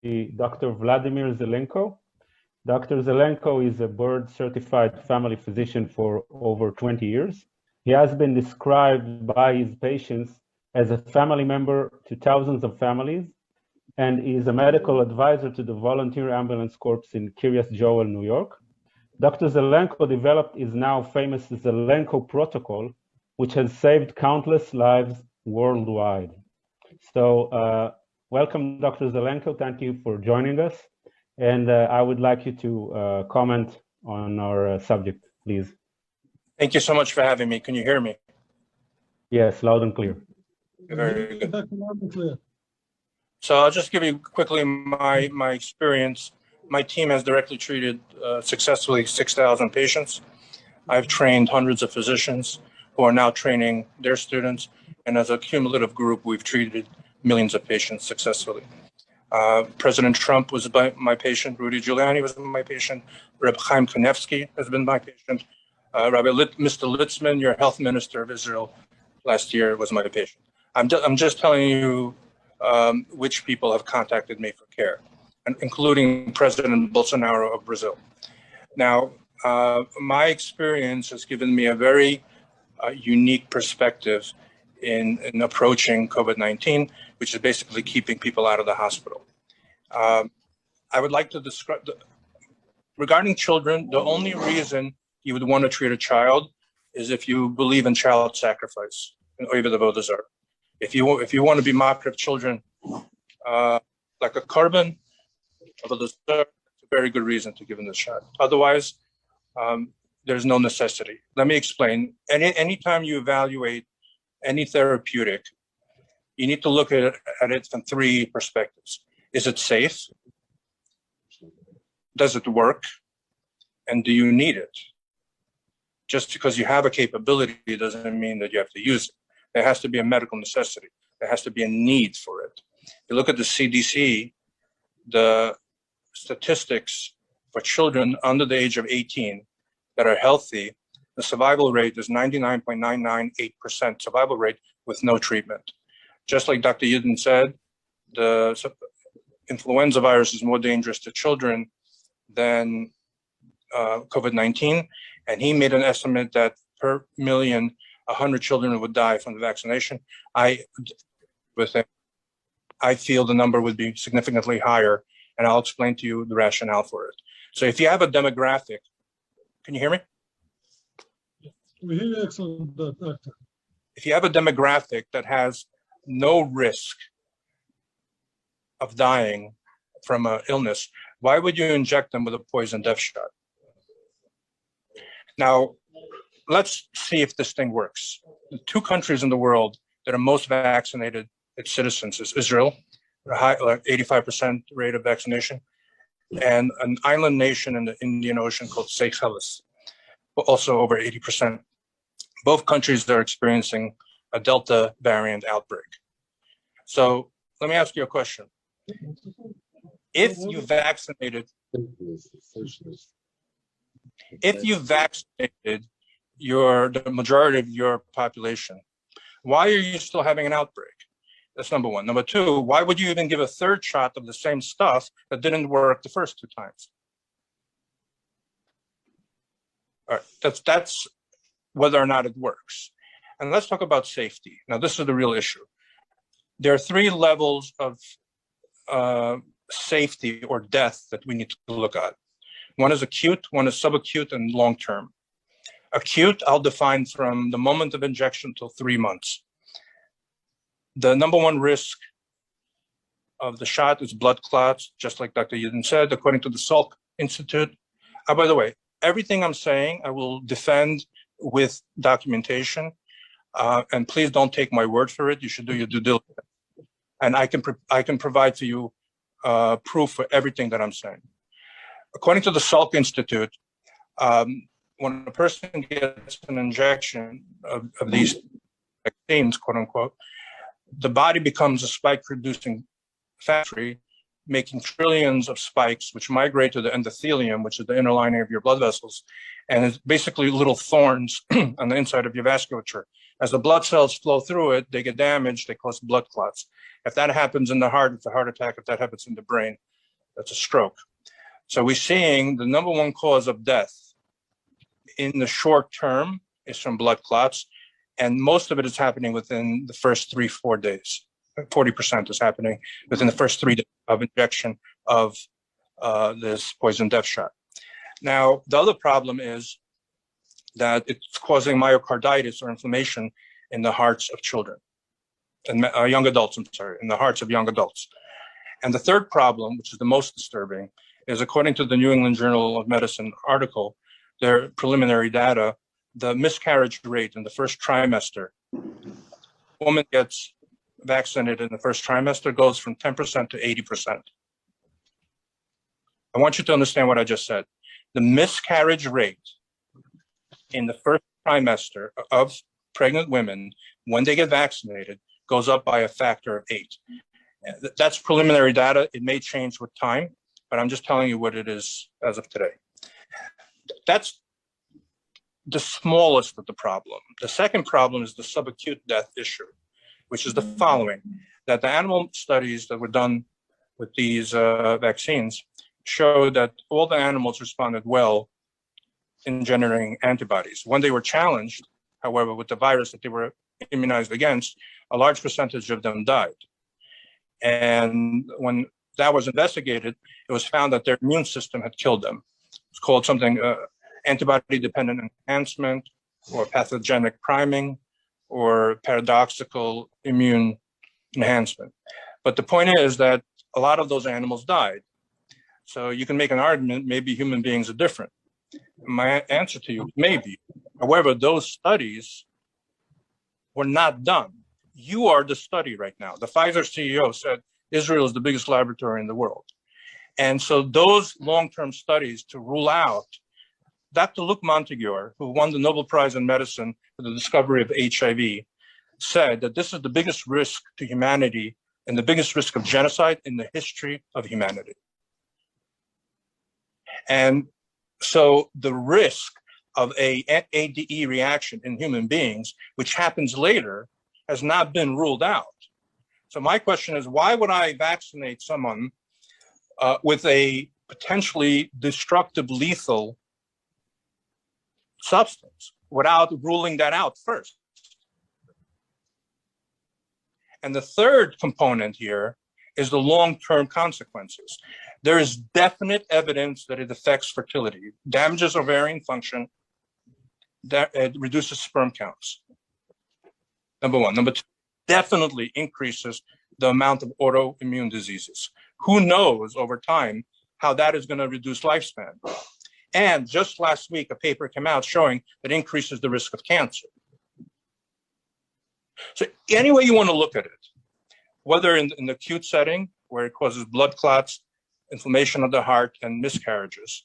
Dr. Vladimir Zelenko. Dr. Zelenko is a board-certified family physician for over 20 years. He has been described by his patients as a family member to thousands of families, and is a medical advisor to the Volunteer Ambulance Corps in Kiryas Joel, New York. Dr. Zelenko developed his now famous Zelenko protocol, which has saved countless lives worldwide. So welcome, Dr. Zelenko. Thank you for joining us. And I would like you to comment on our subject, please. Thank you so much for having me. Can you hear me? Yes, loud and clear. Very good. So I'll just give you quickly my experience. My team has directly treated successfully 6,000 patients. I've trained hundreds of physicians who are now training their students. And as a cumulative group, we've treated millions of patients successfully. President Trump was my patient. Rudy Giuliani was my patient. Reb Chaim Kanevsky has been my patient. Mr. Litzman, your health minister of Israel last year, was my patient. I'm just telling you which people have contacted me for care, including President Bolsonaro of Brazil. Now, my experience has given me a very unique perspective in approaching COVID-19, which is basically keeping people out of the hospital. I would like to describe, regarding children, the only reason you would want to treat a child is if you believe in child sacrifice, and Oiva the Vodazar. If you want to be mocked of children like a carbon, it's a very good reason to give them the shot. Otherwise, there's no necessity. Let me explain. Anytime you evaluate any therapeutic, you need to look at it from three perspectives. Is it safe? Does it work? And do you need it? Just because you have a capability doesn't mean that you have to use it. There has to be a medical necessity. There has to be a need for it. If you look at the CDC, the statistics for children under the age of 18 that are healthy, the survival rate is 99.998% survival rate with no treatment. Just like Dr. Yudin said, the influenza virus is more dangerous to children than COVID-19. And he made an estimate that per million, 100 children would die from the vaccination. I feel the number would be significantly higher, and I'll explain to you the rationale for it. So if you have a demographic, can you hear me? We hear you excellent, Doctor. If you have a demographic that has no risk of dying from an illness, why would you inject them with a poison death shot? Now, let's see if this thing works. The two countries in the world that are most vaccinated its citizens is Israel, a high, like 85% rate of vaccination, and an island nation in the Indian Ocean called Seychelles, also over 80%. Both countries are experiencing a Delta variant outbreak. So let me ask you a question. If you vaccinated the majority of your population, why are you still having an outbreak? That's number one. Number two, why would you even give a third shot of the same stuff that didn't work the first two times? All right, that's whether or not it works. And let's talk about safety. Now, this is the real issue. There are three levels of safety or death that we need to look at. One is acute, one is subacute, and long-term. Acute, I'll define from the moment of injection till 3 months. The number one risk of the shot is blood clots, just like Dr. Yudin said, according to the Salk Institute. By the way, everything I'm saying, I will defend with documentation. And please don't take my word for it. You should do your due diligence. And I can provide to you proof for everything that I'm saying. According to the Salk Institute, when a person gets an injection of these vaccines, quote unquote, the body becomes a spike-producing factory, making trillions of spikes, which migrate to the endothelium, which is the inner lining of your blood vessels, and it's basically little thorns on the inside of your vasculature. As the blood cells flow through it, they get damaged, they cause blood clots. If that happens in the heart, it's a heart attack. If that happens in the brain, That's a stroke. So we're seeing the number one cause of death in the short term is from blood clots, and most of it is happening within the first 3-4 days. 40% is happening within the first 3 days of injection of this poison death shot. Now, the other problem is that it's causing myocarditis or inflammation in the hearts of children, and young adults, in the hearts of young adults. And the third problem, which is the most disturbing, is according to the New England Journal of Medicine article, their preliminary data, the miscarriage rate in the first trimester, a woman gets vaccinated in the first trimester goes from 10% to 80%. I want you to understand what I just said. The miscarriage rate in the first trimester of pregnant women, when they get vaccinated, goes up by a factor of 8. That's preliminary data. It may change with time, but I'm just telling you what it is as of today. That's the smallest of the problem. The second problem is the subacute death issue, which is the following, that the animal studies that were done with these vaccines showed that all the animals responded well in generating antibodies. When they were challenged, however, with the virus that they were immunized against, a large percentage of them died. And when that was investigated, it was found that their immune system had killed them. It's called something antibody-dependent enhancement, or pathogenic priming, or paradoxical immune enhancement. But the point is that a lot of those animals died. So you can make an argument, maybe human beings are different. My answer to you, maybe. However, those studies were not done. You are the study right now. The Pfizer CEO said Israel is the biggest laboratory in the world. And so those long-term studies to rule out, Dr. Luc Montagnier, who won the Nobel Prize in Medicine for the discovery of HIV, said that this is the biggest risk to humanity and the biggest risk of genocide in the history of humanity. And so the risk of a ADE reaction in human beings, which happens later, has not been ruled out. So my question is, why would I vaccinate someone with a potentially destructive, lethal substance without ruling that out first? And the third component here is the long-term consequences. There is definite evidence that it affects fertility, damages ovarian function, that it reduces sperm counts. Number one. Number two, definitely increases the amount of autoimmune diseases. Who knows over time how that is going to reduce lifespan? And just last week, a paper came out showing that it increases the risk of cancer. So any way you want to look at it, whether in the acute setting, where it causes blood clots, inflammation of the heart, and miscarriages,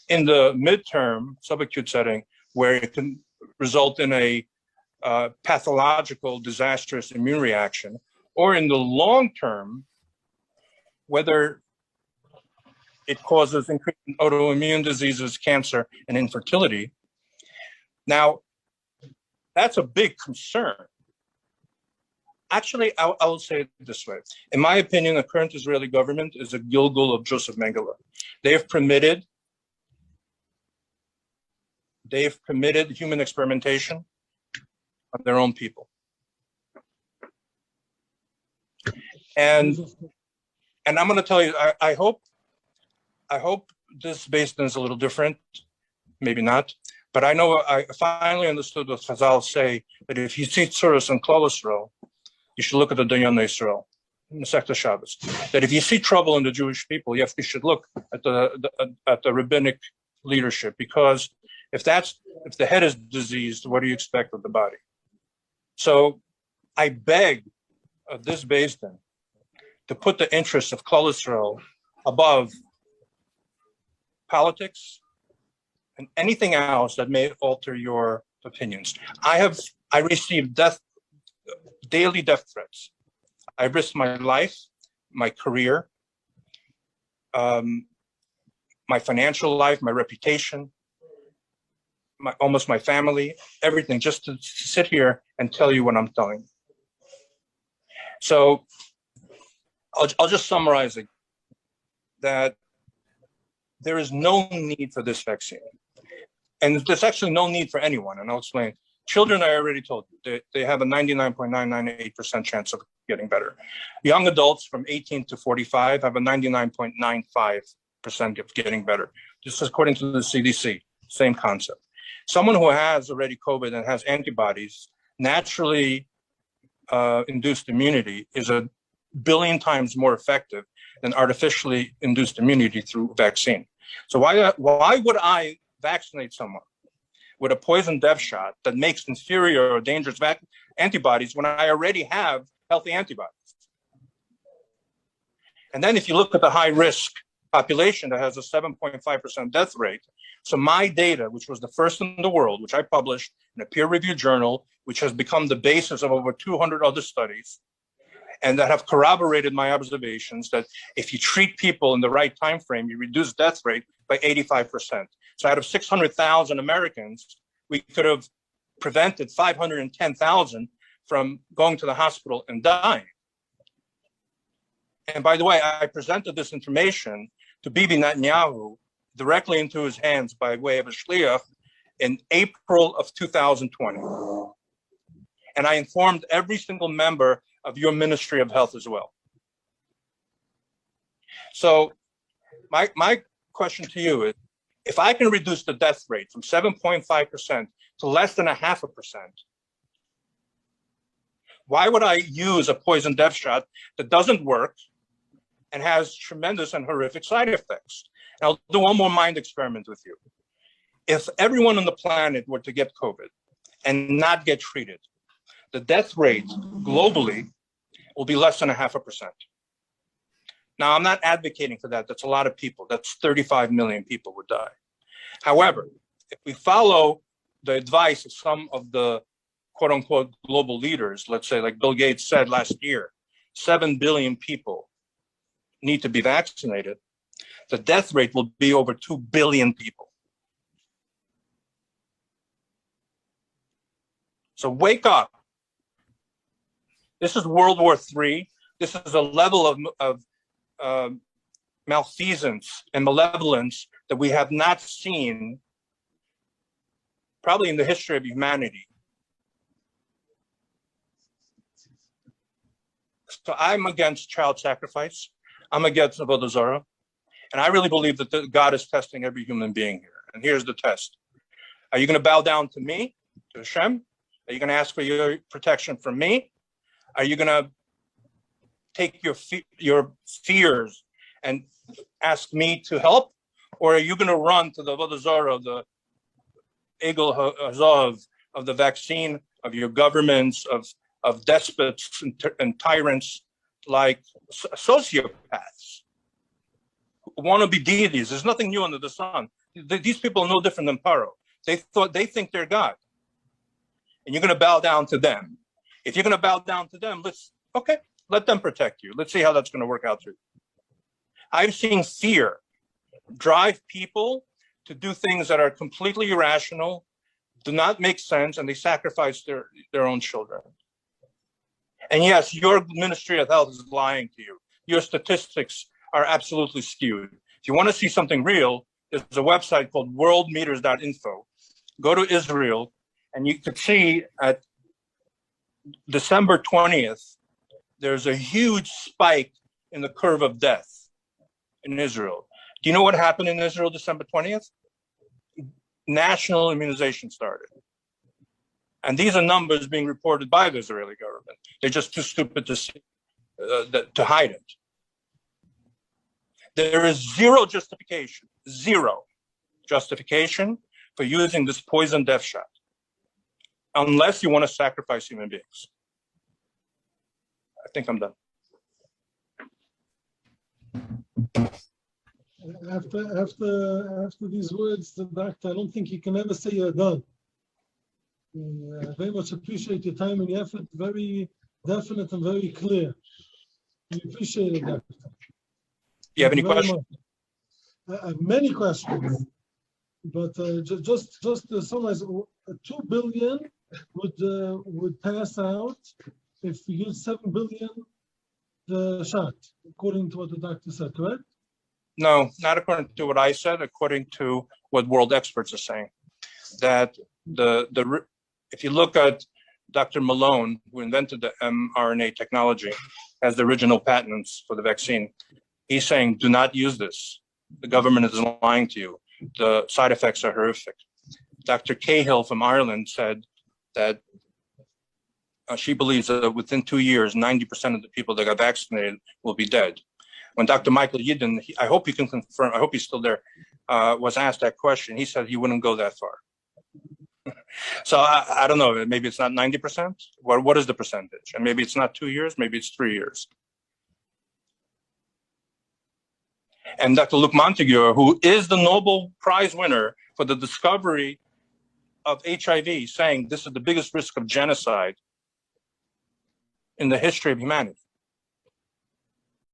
in the midterm, subacute setting, where it can result in a pathological, disastrous immune reaction, or in the long term, whether it causes increased autoimmune diseases, cancer, and infertility. Now, that's a big concern. Actually, I will say it this way. In my opinion, the current Israeli government is a Gilgul of Joseph Mengele. They have permitted human experimentation on their own people. And I'm going to tell you, I hope this basin is a little different, maybe not, but I know I finally understood what Chazal say, that if you see tzuros and cholesterol, you should look at the Dayan Yisrael, in the Masechta Shabbos. That if you see trouble in the Jewish people, you should look at the rabbinic leadership, because if the head is diseased, what do you expect of the body? So I beg this basin to put the interests of cholesterol above politics and anything else that may alter your opinions. I received daily death threats. I risked my life, my career, my financial life, my reputation, almost my family, everything, just to sit here and tell you what I'm telling you. So I'll just summarize it. that there is no need for this vaccine. And there's actually no need for anyone, and I'll explain. Children, I already told you, they have a 99.998% chance of getting better. Young adults from 18 to 45 have a 99.95% of getting better. This is according to the CDC, same concept. Someone who has already COVID and has antibodies, naturally induced immunity is a billion times more effective than artificially induced immunity through vaccine. So why would I vaccinate someone with a poison death shot that makes inferior or dangerous antibodies when I already have healthy antibodies? And then if you look at the high risk population that has a 7.5% death rate, so my data, which was the first in the world, which I published in a peer-reviewed journal, which has become the basis of over 200 other studies, and that have corroborated my observations that if you treat people in the right time frame, you reduce death rate by 85%. So out of 600,000 Americans, we could have prevented 510,000 from going to the hospital and dying. And by the way, I presented this information to Bibi Netanyahu directly into his hands by way of a shliach in April of 2020. And I informed every single member of your Ministry of Health as well. So my question to you is, if I can reduce the death rate from 7.5% to less than 0.5%, why would I use a poison death shot that doesn't work and has tremendous and horrific side effects? And I'll do one more mind experiment with you. If everyone on the planet were to get COVID and not get treated, the death rate globally will be less than 0.5%. Now, I'm not advocating for that. That's a lot of people. That's 35 million people would die. However, if we follow the advice of some of the quote unquote global leaders, let's say like Bill Gates said last year, 7 billion people need to be vaccinated, the death rate will be over 2 billion people. So wake up. This is World War III. This is a level of malfeasance and malevolence that we have not seen probably in the history of humanity. So I'm against child sacrifice. I'm against Avodah Zarah. And I really believe that God is testing every human being here. And here's the test. Are you going to bow down to me, to Hashem? Are you going to ask for your protection from me? Are you going to take your fears and ask me to help? Or are you going to run to the Avodah Zarah, the Egel Hazav, of the vaccine, of your governments, of despots and tyrants like sociopaths who want to be deities? There's nothing new under the sun. These people are no different than Paro. They think they're God. And you're going to bow down to them. If you're going to bow down to them, let them protect you. Let's see how that's going to work out for you. I've seen fear drive people to do things that are completely irrational, do not make sense, and they sacrifice their own children. And yes, your Ministry of Health is lying to you. Your statistics are absolutely skewed. If you want to see something real, there's a website called worldmeters.info. Go to Israel, and you can see at December 20th, there's a huge spike in the curve of death in Israel. Do you know what happened in Israel December 20th? National immunization started. And these are numbers being reported by the Israeli government. They're just too stupid to see, to hide it. There is zero justification for using this poison death shot, unless you want to sacrifice human beings. I think I'm done. After these words, the doctor, I don't think you can ever say you're done. I very much appreciate your time and your effort. Very definite and very clear. We appreciate it, Doctor. You have any questions? I have many questions, but just to summarize, 2 billion would pass out if we use 7 billion the shot, according to what the doctor said, correct? No, not according to what I said, according to what world experts are saying. That if you look at Dr. Malone, who invented the mRNA technology, has the original patents for the vaccine, he's saying, do not use this. The government is lying to you. The side effects are horrific. Dr. Cahill from Ireland said that she believes that within 2 years, 90% of the people that got vaccinated will be dead. When Dr. Michael Yidden, I hope he can confirm, I hope he's still there, was asked that question, he said he wouldn't go that far. So I don't know, maybe it's not 90%. What is the percentage? And maybe it's not 2 years, maybe it's 3 years. And Dr. Luc Montagnier, who is the Nobel Prize winner for the discovery of HIV, saying this is the biggest risk of genocide in the history of humanity.